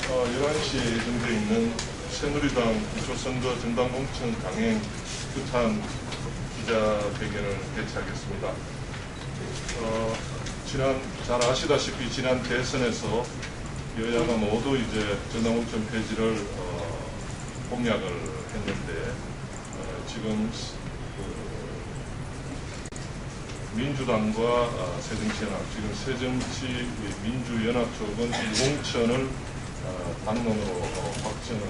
11시에 예정되어 있는 새누리당 기초선거 정당공천 강행 규탄 기자회견을 개최하겠습니다. 잘 아시다시피 지난 대선에서 여야가 모두 이제 정당공천 폐지를 공약을 했는데 지금 민주당과 새정치연합, 지금 새정치 민주연합 쪽은 공천을 당론으로 확정을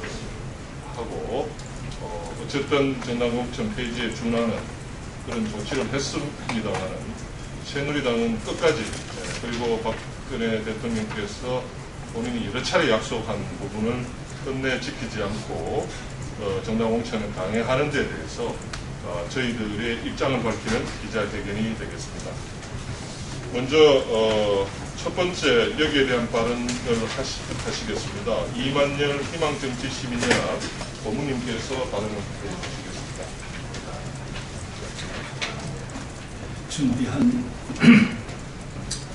하고 어쨌든 정당공천 폐지에 준하는 그런 조치를 했습니다만은 새누리당은 끝까지 그리고 박근혜 대통령께서 본인이 여러 차례 약속한 부분을 끝내 지키지 않고 정당공천을 강행하는 데 대해서 저희들의 입장을 밝히는 기자회견이 되겠습니다. 먼저 첫 번째 여기에 대한 발언을 하시겠습니다. 이만열 희망정치시민연합 고문님께서 발언을 해주시겠습니다. 준비한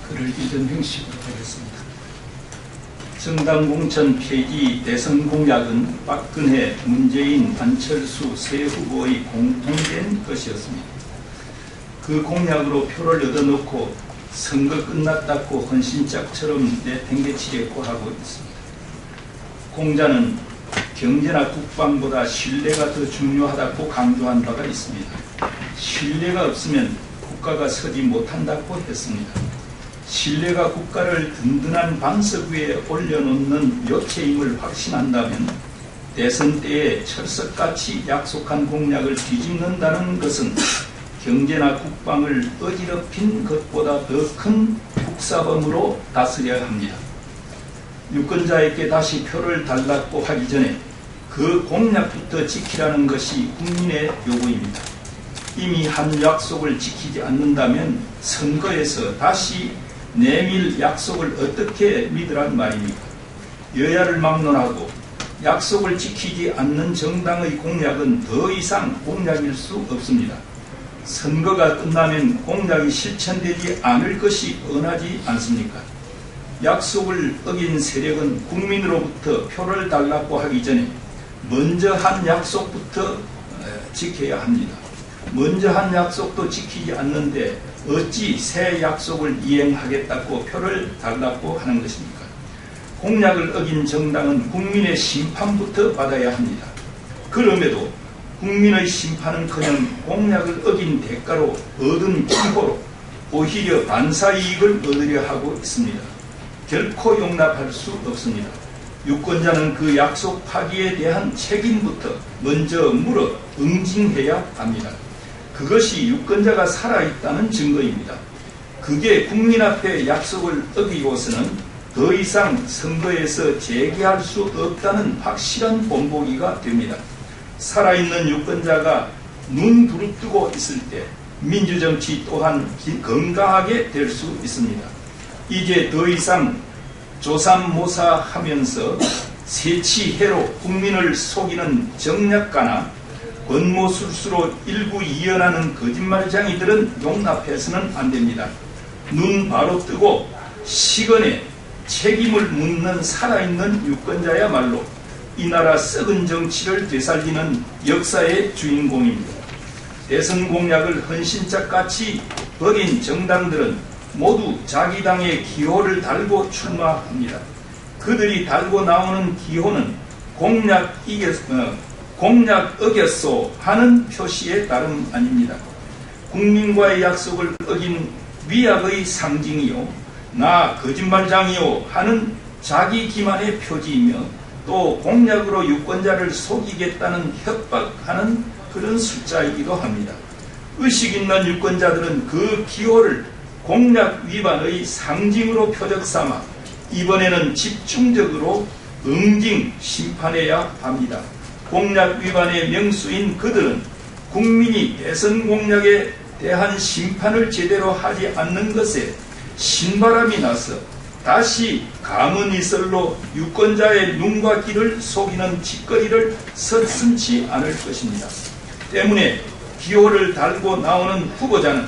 글을 읽은 형식으로 하겠습니다. 정당공천 폐지 대선 공약은 박근혜, 문재인, 안철수 세 후보의 공통된 것이었습니다. 그 공약으로 표를 얻어놓고 선거 끝났다고 헌신짝처럼 내팽개치려고 하고 있습니다. 공자는 경제나 국방보다 신뢰가 더 중요하다고 강조한 바가 있습니다. 신뢰가 없으면 국가가 서지 못한다고 했습니다. 신뢰가 국가를 든든한 반석 위에 올려놓는 요체임을 확신한다면 대선 때에 철석같이 약속한 공약을 뒤집는다는 것은 경제나 국방을 어지럽힌 것보다 더 큰 국사범으로 다스려야 합니다. 유권자에게 다시 표를 달라고 하기 전에 그 공약부터 지키라는 것이 국민의 요구입니다. 이미 한 약속을 지키지 않는다면 선거에서 다시 내밀 약속을 어떻게 믿으란 말입니까? 여야를 막론하고 약속을 지키지 않는 정당의 공약은 더 이상 공약일 수 없습니다. 선거가 끝나면 공약이 실천되지 않을 것이 뻔하지 않습니까? 약속을 어긴 세력은 국민으로부터 표를 달라고 하기 전에 먼저 한 약속부터 지켜야 합니다. 먼저 한 약속도 지키지 않는데 어찌 새 약속을 이행하겠다고 표를 달라고 하는 것입니까? 공약을 어긴 정당은 국민의 심판부터 받아야 합니다. 그럼에도 국민의 심판은커녕 공약을 어긴 대가로 얻은 기호로 오히려 반사이익을 얻으려 하고 있습니다. 결코 용납할 수 없습니다. 유권자는 그 약속 파기에 대한 책임부터 먼저 물어 응징해야 합니다. 그것이 유권자가 살아있다는 증거입니다. 그게 국민 앞에 약속을 어기고서는 더 이상 선거에서 재개할 수 없다는 확실한 본보기가 됩니다. 살아있는 유권자가 눈 부릅뜨고 있을 때 민주정치 또한 건강하게 될 수 있습니다. 이제 더 이상 조삼모사하면서 세치해로 국민을 속이는 정략가나 권모술수로 일부 이연하는 거짓말쟁이들은 용납해서는 안 됩니다. 눈 바로 뜨고 시건에 책임을 묻는 살아있는 유권자야말로 이 나라 썩은 정치를 되살리는 역사의 주인공입니다. 대선 공약을 헌신짝같이 버린 정당들은 모두 자기 당의 기호를 달고 출마합니다. 그들이 달고 나오는 기호는 공약 어겼소 하는 표시에 따름 아닙니다. 국민과의 약속을 어긴 위약의 상징이요, 나 거짓말장이요 하는 자기 기만의 표지이며 또 공약으로 유권자를 속이겠다는 협박하는 그런 숫자이기도 합니다. 의식 있는 유권자들은 그 기호를 공약 위반의 상징으로 표적 삼아 이번에는 집중적으로 응징 심판해야 합니다. 공약 위반의 명수인 그들은 국민이 대선 공약에 대한 심판을 제대로 하지 않는 것에 신바람이 나서 다시 가문이설로 유권자의 눈과 귀를 속이는 짓거리를 서슴지 않을 것입니다. 때문에 기호를 달고 나오는 후보자는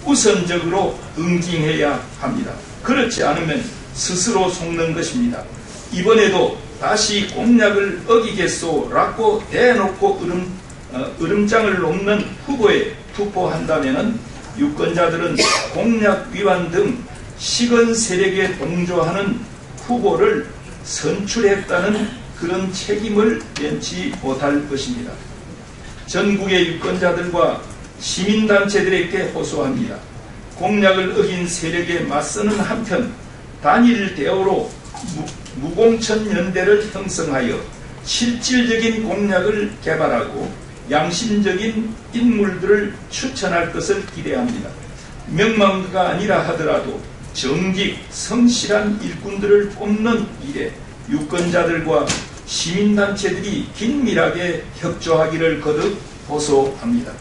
우선적으로 응징해야 합니다. 그렇지 않으면 스스로 속는 것입니다. 이번에도 다시 공약을 어기겠소라고 대놓고 으름장을 놓는 후보에 투표한다면 유권자들은 공약 위반 등 식은 세력에 동조하는 후보를 선출했다는 그런 책임을 면치 못할 것입니다. 전국의 유권자들과 시민단체들에게 호소합니다. 공약을 어긴 세력에 맞서는 한편 단일 대우로 무공천 연대를 형성하여 실질적인 공약을 개발하고 양심적인 인물들을 추천할 것을 기대합니다. 명망가 아니라 하더라도 정직, 성실한 일꾼들을 뽑는 일에 유권자들과 시민단체들이 긴밀하게 협조하기를 거듭 호소합니다.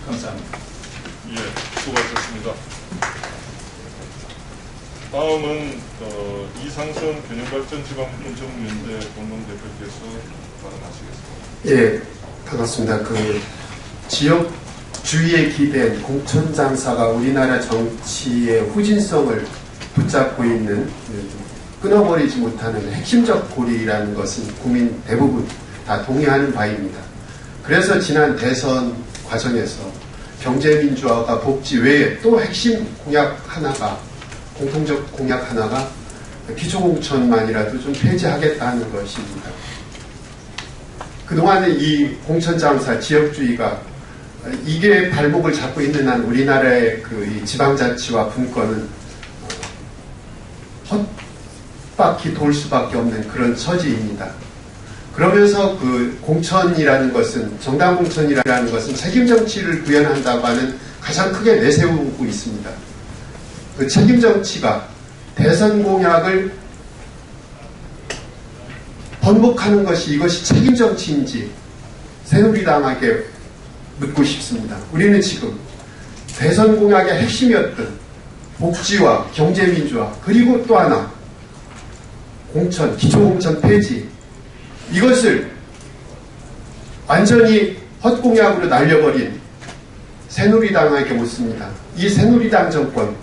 감사합니다. 예, 수고하셨습니다. 다음은 이상선 균형발전지방공정연대 공동대표께서 발언하시겠습니다. 예, 반갑습니다. 지역주의에 기댄 공천장사가 우리나라 정치의 후진성을 붙잡고 있는 끊어버리지 못하는 핵심적 고리라는 것은 국민 대부분 다 동의하는 바입니다. 그래서 지난 대선 과정에서 경제민주화가 복지 외에 또 핵심 공약 하나가, 공통적 공약 하나가 기초공천만이라도 좀 폐지하겠다는 것입니다. 그동안의 이 공천장사 지역주의가 이게 발목을 잡고 있는 한 우리나라의 이 지방자치와 분권은 헛바퀴 돌 수밖에 없는 그런 처지입니다. 그러면서 공천이라는 것은, 정당 공천이라는 것은 책임 정치를 구현한다고 하는 가장 크게 내세우고 있습니다. 그 책임 정치가 대선 공약을 번복하는 것이 이것이 책임 정치인지 새누리당에게 묻고 싶습니다. 우리는 지금 대선 공약의 핵심이었던 복지와 경제민주화, 그리고 또 하나 공천, 기초공천 폐지, 이것을 완전히 헛공약으로 날려버린 새누리당에게 묻습니다. 이 새누리당 정권,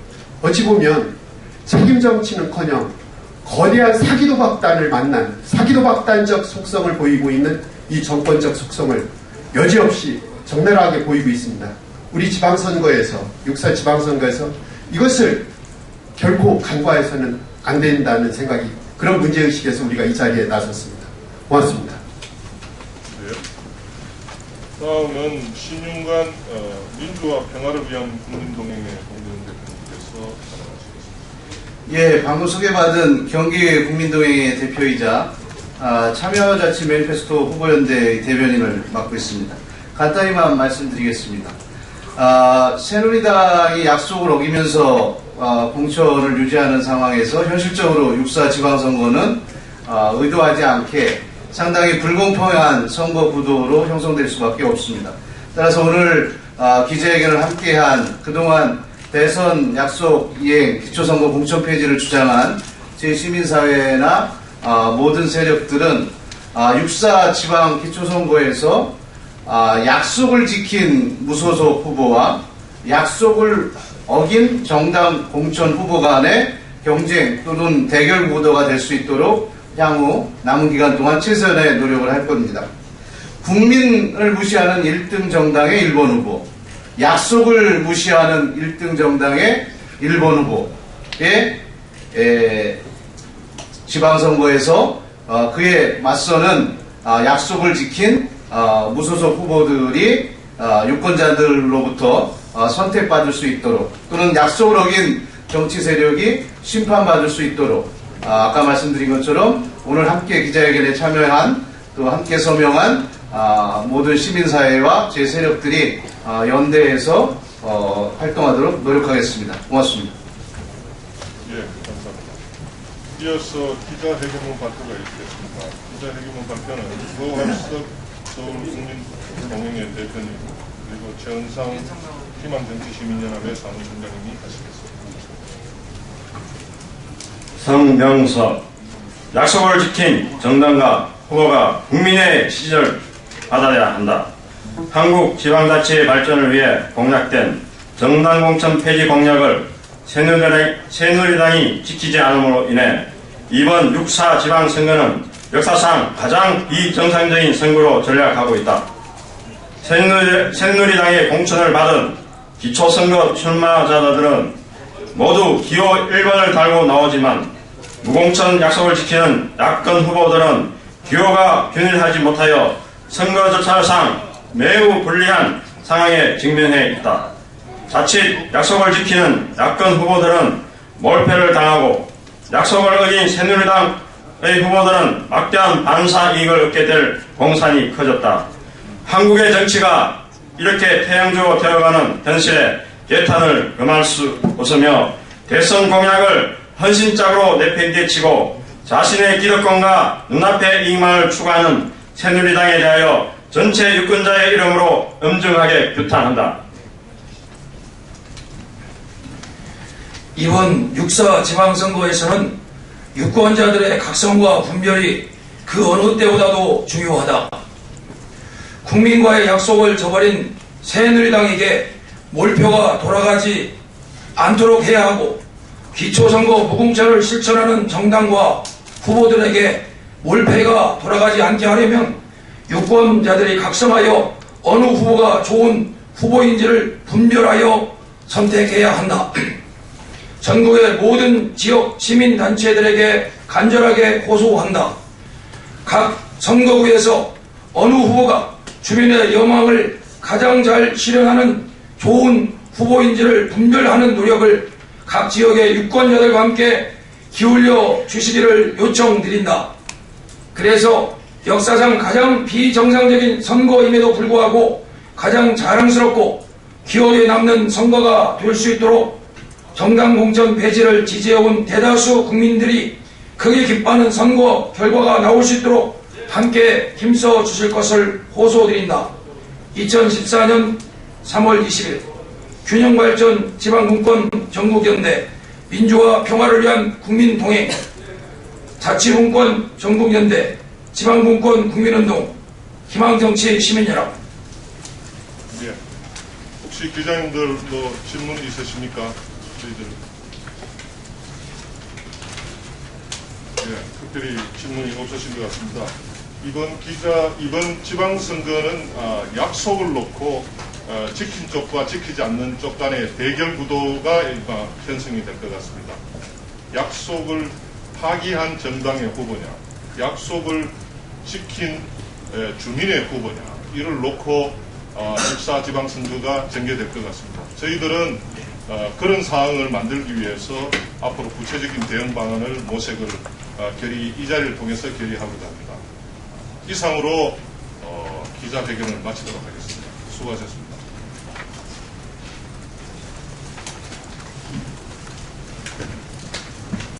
어찌 보면 책임 정치는커녕 거대한 사기도박단을 만난 사기도박단적 속성을 보이고 있는 이 정권적 속성을 여지없이 적나라하게 보이고 있습니다. 우리 지방선거에서, 6.4 지방선거에서 이것을 결코 간과해서는 안 된다는 생각이, 그런 문제의식에서 우리가 이 자리에 나섰습니다. 고맙습니다. 네. 다음은 신윤관 민주와 평화를 위한 국민동행의 공동대표님께서 발언하시겠습니다. 예, 방금 소개받은 경기 국민동행의 대표이자 참여자치 매니페스토 후보연대 대변인을 맡고 있습니다. 간단히만 말씀드리겠습니다. 새누리당이 약속을 어기면서 공천을 유지하는 상황에서 현실적으로 6.4 지방선거는 의도하지 않게 상당히 불공평한 선거 구도로 형성될 수밖에 없습니다. 따라서 오늘 기자회견을 함께한 그동안 대선 약속 이행, 기초선거 공천 폐지를 주장한 제 시민사회나 모든 세력들은 6.4 지방 기초선거에서 약속을 지킨 무소속 후보와 약속을 어긴 정당 공천 후보 간의 경쟁 또는 대결 구도가 될 수 있도록 향후 남은 기간 동안 최선의 노력을 할 겁니다. 국민을 무시하는 1등 정당의 1번 후보, 약속을 무시하는 1등 정당의 1번 후보의 지방선거에서 그에 맞서는 약속을 지킨 무소속 후보들이 유권자들로부터 선택받을 수 있도록, 또는 약속을 어긴 정치 세력이 심판받을 수 있도록 아까 말씀드린 것처럼 오늘 함께 기자회견에 참여한, 또 함께 서명한 모든 시민사회와 제 세력들이 연대해서 활동하도록 노력하겠습니다. 고맙습니다. 예, 감사합니다. 이어서 기자회견문 발표가 있겠습니다. 기자회견문 발표는 노할석 서울국민동행의 대표님, 그리고 최은상 희망정치시민연합의 사무총장님이 하시겠습니다. 성명서. 약속을 지킨 정당과 후보가 국민의 지지를 받아야 한다. 한국 지방자치의 발전을 위해 공약된 정당 공천 폐지 공약을 새누리당이 지키지 않음으로 인해 이번 6.4 지방선거는 역사상 가장 비정상적인 선거로 전략하고 있다. 새누리당의 공천을 받은 기초선거 출마자들은 모두 기호 1번을 달고 나오지만 무공천 약속을 지키는 야권 후보들은 기호가 균일하지 못하여 선거 절차상 매우 불리한 상황에 직면해 있다. 자칫 약속을 지키는 야권 후보들은 몰패를 당하고 약속을 어긴 새누리당의 후보들은 막대한 반사 이익을 얻게 될 공산이 커졌다. 한국의 정치가 이렇게 태양주로 되어가는 현실에 개탄을 금할 수 없으며 대선 공약을 헌신짝으로 내팽개치고 자신의 기득권과 눈앞의 이익만을 추구하는 새누리당에 대하여 전체 유권자의 이름으로 엄중하게 규탄한다. 이번 6.4 지방선거에서는 유권자들의 각성과 분별이 그 어느 때보다도 중요하다. 국민과의 약속을 저버린 새누리당에게 몰표가 돌아가지 않도록 해야 하고 기초선거 무공천을 실천하는 정당과 후보들에게 몰패가 돌아가지 않게 하려면 유권자들이 각성하여 어느 후보가 좋은 후보인지를 분별하여 선택해야 한다. 전국의 모든 지역 시민단체들에게 간절하게 호소한다. 각 선거구에서 어느 후보가 주민의 여망을 가장 잘 실현하는 좋은 후보인지를 분별하는 노력을 각 지역의 유권자들과 함께 기울여 주시기를 요청드린다. 그래서 역사상 가장 비정상적인 선거임에도 불구하고 가장 자랑스럽고 기억에 남는 선거가 될 수 있도록 정당 공천 폐지를 지지해온 대다수 국민들이 크게 기뻐하는 선거 결과가 나올 수 있도록 함께 힘써 주실 것을 호소드린다. 2014년 3월 20일 균형발전 지방분권 전국연대 민주화 평화를 위한 국민동행 자치분권 전국연대 지방분권 국민운동 희망정치 시민연합. 예. 혹시 기자님들 뭐 질문 있으십니까? 저희들. 예, 특별히 질문이 없으신 것 같습니다. 이번 지방선거는 약속을 놓고 지킨 쪽과 지키지 않는 쪽 간의 대결 구도가 형성이 될 것 같습니다. 약속을 파기한 정당의 후보냐, 약속을 지킨 주민의 후보냐, 이를 놓고 6.4 지방선거가 전개될 것 같습니다. 저희들은 그런 상황을 만들기 위해서 앞으로 구체적인 대응 방안을 모색을 이 자리를 통해서 결의하고자 합니다. 이상으로 기자회견을 마치도록 하겠습니다. 수고하셨습니다.